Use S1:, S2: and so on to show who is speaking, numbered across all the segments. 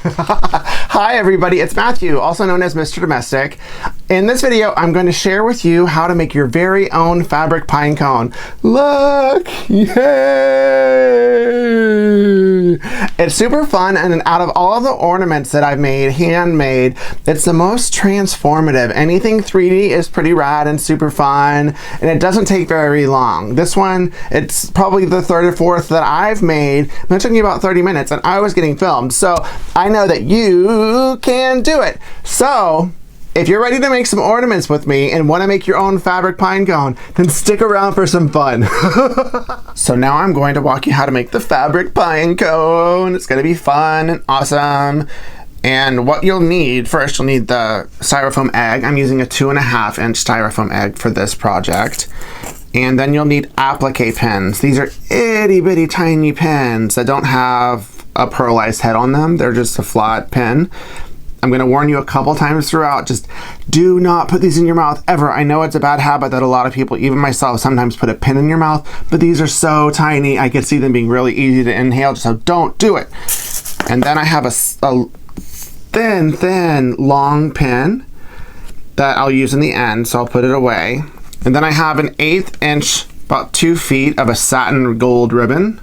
S1: Hi everybody, it's Matthew, also known as Mr. Domestic. In this video, I'm going to share with you how to make your very own fabric pine cone. Look! Yay! It's super fun, and out of all of the ornaments that I've made, handmade, it's the most transformative. Anything 3D is pretty rad and super fun, and it doesn't take very long. This one, it's probably the third or fourth that I've made. It took me about 30 minutes, and I was getting filmed, so I know that you can do it. So, if you're ready to make some ornaments with me and want to make your own fabric pine cone, then stick around for some fun. So now I'm going to walk you how to make the fabric pine cone. It's going to be fun and awesome. And what you'll need, first you'll need the styrofoam egg. I'm using a 2.5 inch styrofoam egg for this project. And then you'll need applique pins. These are itty bitty tiny pins that don't have a pearlized head on them. They're just a flat pin. I'm going to warn you a couple times throughout, just do not put these in your mouth ever. I know it's a bad habit that a lot of people, even myself, sometimes put a pin in your mouth, but these are so tiny, I could see them being really easy to inhale, so don't do it. And then I have a thin, long pin that I'll use in the end, so I'll put it away. And then I have an 1/8 inch, about 2 feet of a satin gold ribbon.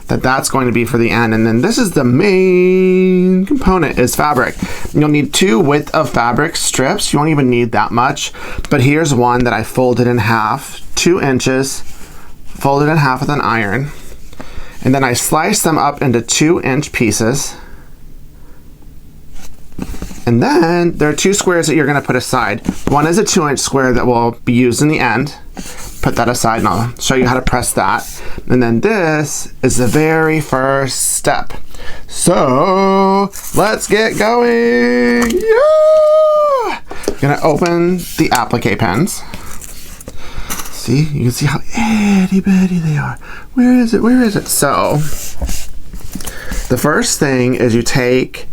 S1: That's going to be for the end. And then this is the main component, is fabric. You'll need 2 width of fabric strips. You won't even need that much, but here's one that I folded in half, 2 inches, folded in half with an iron. And then I sliced them up into 2-inch pieces. And then there are 2 squares that you're gonna put aside. One is a 2-inch square that will be used in the end. Put that aside and I'll show you how to press that. And then this is the very first step. So let's get going. Yeah! I'm gonna open the applique pens. See, you can see how itty bitty they are. Where is it? Where is it? So the first thing is you take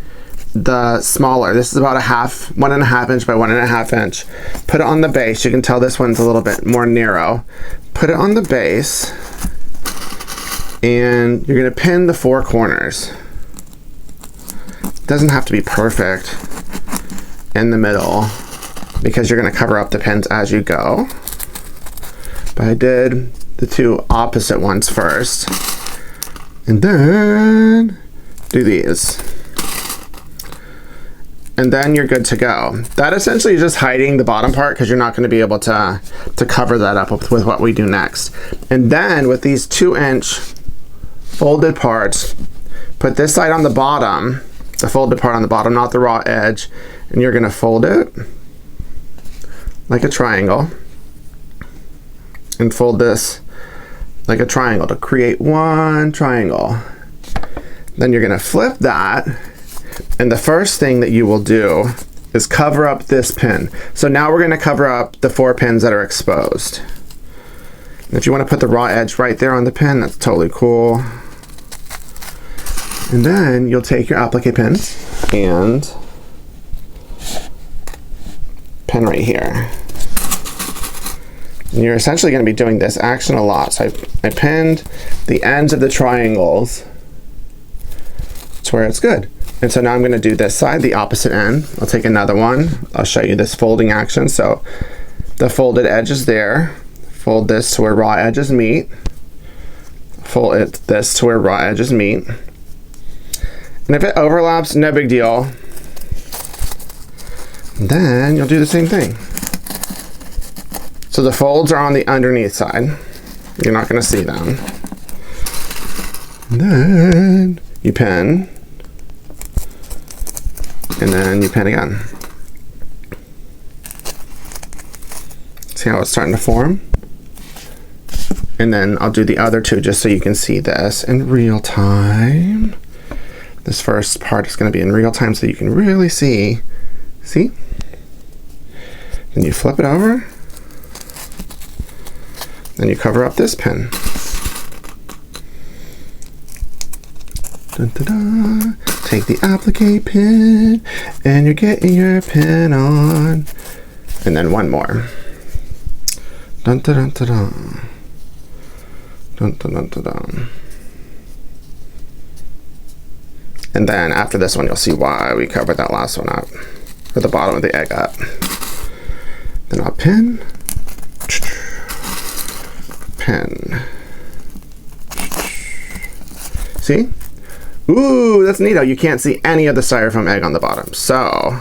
S1: the smaller, this is about 1.5 inch by 1.5 inch. Put it on the base. You can tell this one's a little bit more narrow. Put it on the base, and you're gonna pin the 4 corners. It doesn't have to be perfect in the middle because you're gonna cover up the pins as you go. But I did the 2 opposite ones first, and then do these. And then you're good to go. That essentially is just hiding the bottom part because you're not going to be able to cover that up with what we do next. And then with these 2-inch folded parts, put this side on the bottom, the folded part on the bottom, not the raw edge, and you're going to fold it like a triangle and fold this like a triangle to create one triangle. Then you're going to flip that. And the first thing that you will do is cover up this pin. So now we're going to cover up the 4 pins that are exposed. And if you want to put the raw edge right there on the pin, that's totally cool. And then you'll take your applique pins and pin right here. And you're essentially going to be doing this action a lot. So I pinned the ends of the triangles to where it's good. And so now I'm going to do this side, the opposite end. I'll take another one. I'll show you this folding action. So the folded edge is there. Fold this to where raw edges meet. Fold this to where raw edges meet. And if it overlaps, no big deal. Then you'll do the same thing. So the folds are on the underneath side. You're not going to see them. And then you pin. And then you pin again. See how it's starting to form? And then I'll do the other 2 just so you can see this in real time. This first part is going to be in real time so you can really see. See? Then you flip it over. Then you cover up this pin. Dun, dun, dun. Take the applique pin and you're getting your pin on. And then one more. Dun, dun, dun, dun, dun. Dun, dun, dun, dun, dun. And then after this one, you'll see why we covered that last one up, or the bottom of the egg up. Then I'll pin, pin. See? Ooh, that's neato. You can't see any of the styrofoam egg on the bottom. So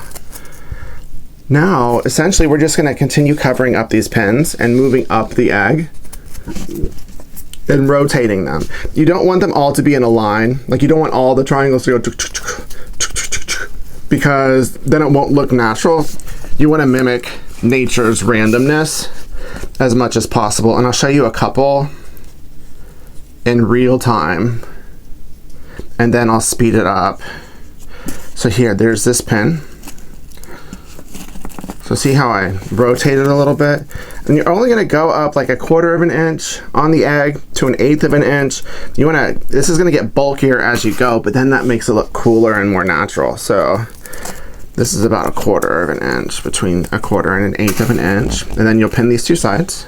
S1: now, essentially, we're just gonna continue covering up these pins and moving up the egg and rotating them. You don't want them all to be in a line. Like, you don't want all the triangles to go because then it won't look natural. You want to mimic nature's randomness as much as possible. And I'll show you a couple in real time, and then I'll speed it up. So here, there's this pin. So see how I rotate it a little bit? And you're only gonna go up like 1/4 of an inch on the egg to 1/8 of an inch. You wanna, this is gonna get bulkier as you go, but then that makes it look cooler and more natural. So this is about 1/4 of an inch, between 1/4 and 1/8 of an inch. And then you'll pin these two sides.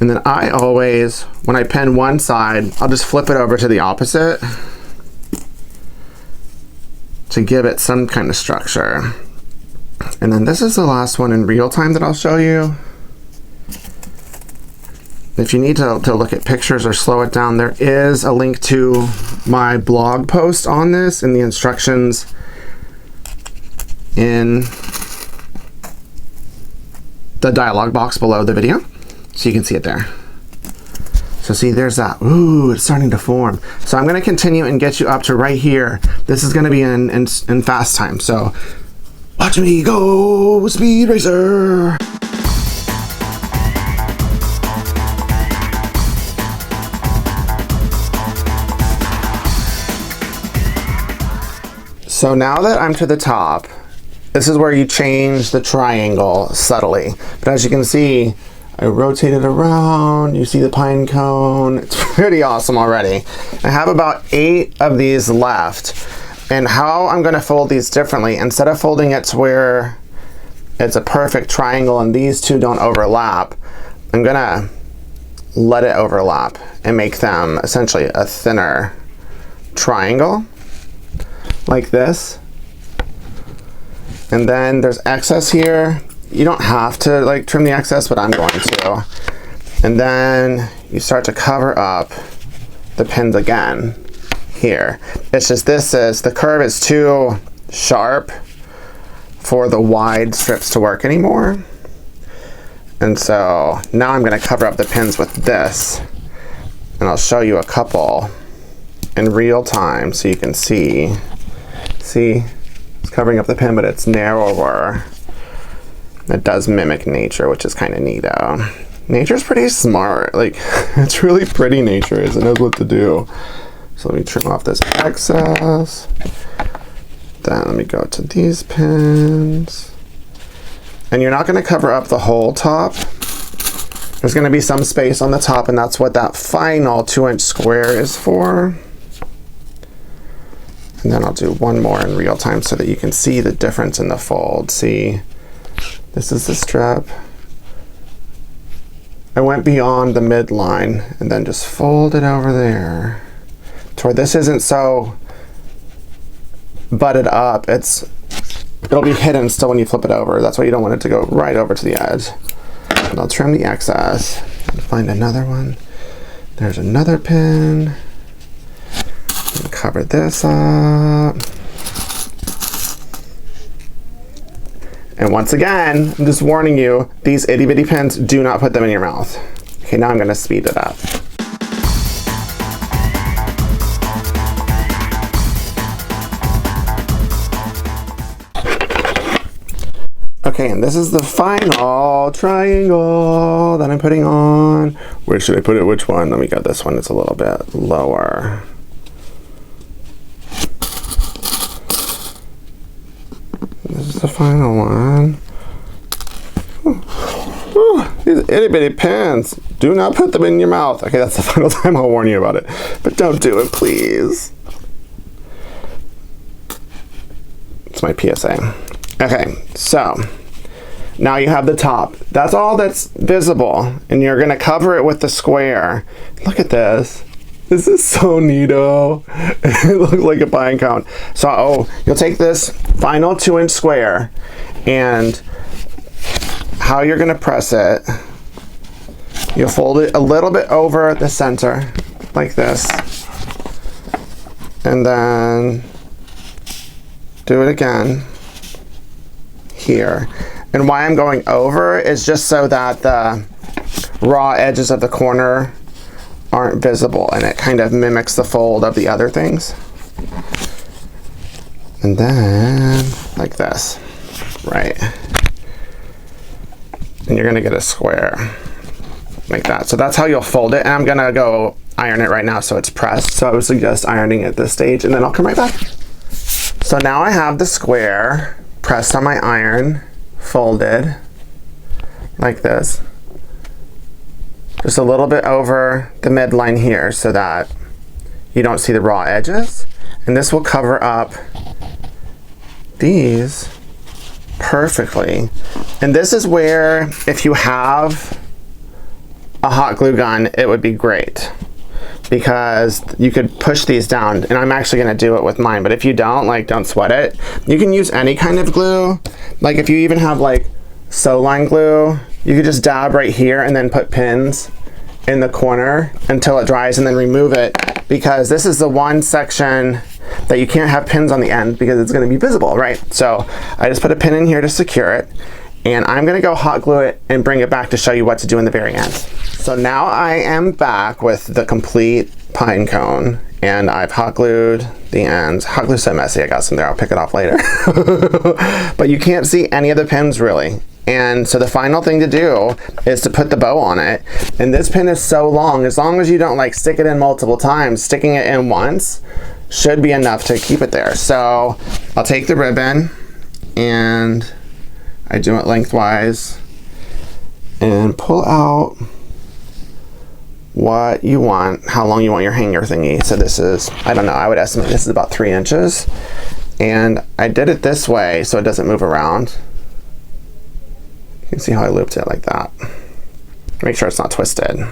S1: And then I always, when I pin one side, I'll just flip it over to the opposite to give it some kind of structure. And then this is the last one in real time that I'll show you. If you need to look at pictures or slow it down, there is a link to my blog post on this in the instructions in the dialog box below the video, so you can see it there. So see, there's that. Ooh, it's starting to form. So I'm gonna continue and get you up to right here. This is gonna be in fast time. So watch me go, Speed Racer. So now that I'm to the top, this is where you change the triangle subtly. But as you can see, I rotate it around, you see the pine cone. It's pretty awesome already. I have about 8 of these left. And how I'm gonna fold these differently, instead of folding it to where it's a perfect triangle and these two don't overlap, I'm gonna let it overlap and make them essentially a thinner triangle, like this. And then there's excess here. You don't have to like trim the excess, but I'm going to. And then you start to cover up the pins again here. It's just the curve is too sharp for the wide strips to work anymore. And so now I'm gonna cover up the pins with this, and I'll show you a couple in real time so you can see. See, it's covering up the pin, but it's narrower. It does mimic nature, which is kind of neato. Nature's pretty smart. Like, it's really pretty, nature is. It knows what to do. So let me trim off this excess. Then let me go to these pins. And you're not gonna cover up the whole top. There's gonna be some space on the top, and that's what that final 2-inch square is for. And then I'll do one more in real time so that you can see the difference in the fold. See, this is the strip. I went beyond the midline and then just fold it over there to where this isn't so butted up. It'll be hidden still when you flip it over. That's why you don't want it to go right over to the edge. And I'll trim the excess and find another one. There's another pin. And cover this up. And once again, I'm just warning you, these itty bitty pins, do not put them in your mouth. Okay, now I'm gonna speed it up. Okay, and this is the final triangle that I'm putting on. Where should I put it? Which one? Let me get this one. It's a little bit lower. This is the final one. These itty bitty pins. Do not put them in your mouth. Okay, that's the final time I'll warn you about it. But don't do it, please. It's my PSA. Okay, so now you have the top. That's all that's visible, and you're gonna cover it with the square. Look at this. This is so neato. It looks like a pine cone. So you'll take this final 2-inch square, and how you're gonna press it, you'll fold it a little bit over the center, like this. And then do it again here. And why I'm going over is just so that the raw edges of the corner aren't visible, and it kind of mimics the fold of the other things. And then like this, right? And you're gonna get a square like that. So that's how you'll fold it. And I'm gonna go iron it right now so it's pressed. So I would suggest ironing at this stage, and then I'll come right back. So now I have the square pressed on my iron, folded like this. Just a little bit over the midline here so that you don't see the raw edges. And this will cover up these perfectly. And this is where, if you have a hot glue gun, it would be great, because you could push these down. And I'm actually gonna do it with mine, but if you don't, like, don't sweat it. You can use any kind of glue. Like if you even have like Soline glue, you could just dab right here and then put pins in the corner until it dries, and then remove it, because this is the one section that you can't have pins on the end because it's going to be visible, right? So I just put a pin in here to secure it, and I'm going to go hot glue it and bring it back to show you what to do in the very end. So now I am back with the complete pine cone, and I've hot glued the ends. Hot glue's so messy, I got some there, I'll pick it off later. But you can't see any of the pins really. And so the final thing to do is to put the bow on it. And this pin is so long, as long as you don't like stick it in multiple times, sticking it in once should be enough to keep it there. So I'll take the ribbon, and I do it lengthwise and pull out what you want, how long you want your hanger thingy. So this is, I don't know, I would estimate this is about 3 inches. And I did it this way so it doesn't move around. You can see how I looped it like that. Make sure it's not twisted.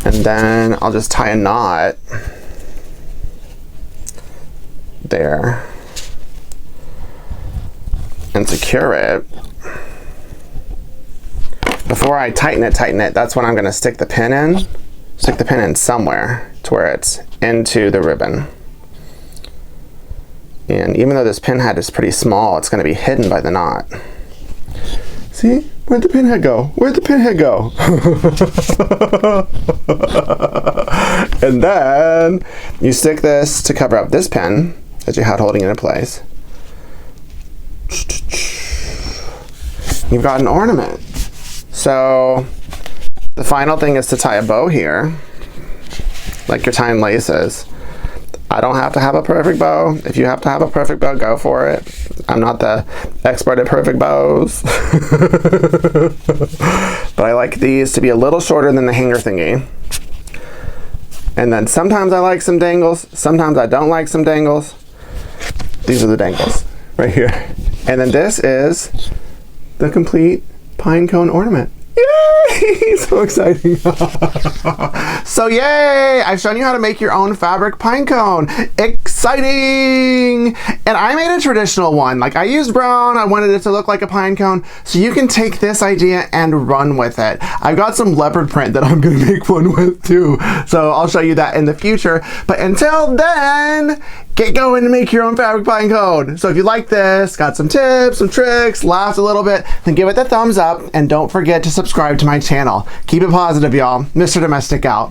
S1: And then I'll just tie a knot there and secure it. Before I tighten it, that's when I'm gonna stick the pin in somewhere to where it's into the ribbon. And even though this pin head is pretty small, it's gonna be hidden by the knot. See? Where'd the pinhead go? Where'd the pinhead go? And then you stick this to cover up this pin that you had holding it in place. You've got an ornament. So the final thing is to tie a bow here, like you're tying laces. I don't have to have a perfect bow. If you have to have a perfect bow, go for it. I'm not the expert at perfect bows. But I like these to be a little shorter than the hanger thingy. And then sometimes I like some dangles, sometimes I don't like some dangles. These are the dangles right here. And then this is the complete Pinecone ornament. Yay! So exciting. So yay! I've shown you how to make your own fabric pinecone. Exciting! And I made a traditional one. Like, I used brown, I wanted it to look like a pinecone. So you can take this idea and run with it. I've got some leopard print that I'm gonna make one with too. So I'll show you that in the future. But until then, get going and make your own fabric pinecone. So if you like this, got some tips, some tricks, laughed a little bit, then give it the thumbs up, and don't forget to subscribe to my channel. Keep it positive, y'all. Mr. Domestic out.